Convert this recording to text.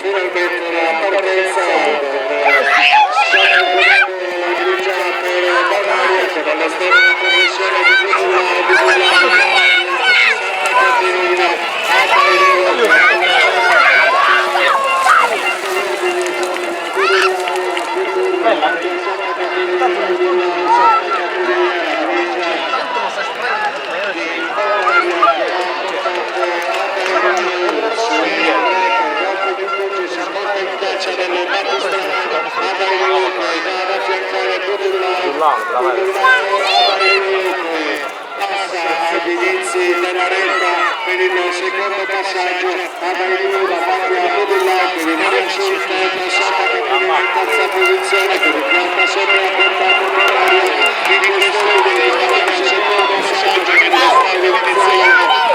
finalmente la partenza la dirigenza per Bavaria che dall'esterno progressione di agli inizi della retta per il secondo passaggio Availu davanti a Modullato di Maria Schulz passata che viene in terza posizione che riporta sempre a portato per l'aria in questo video il secondo passaggio che sta iniziando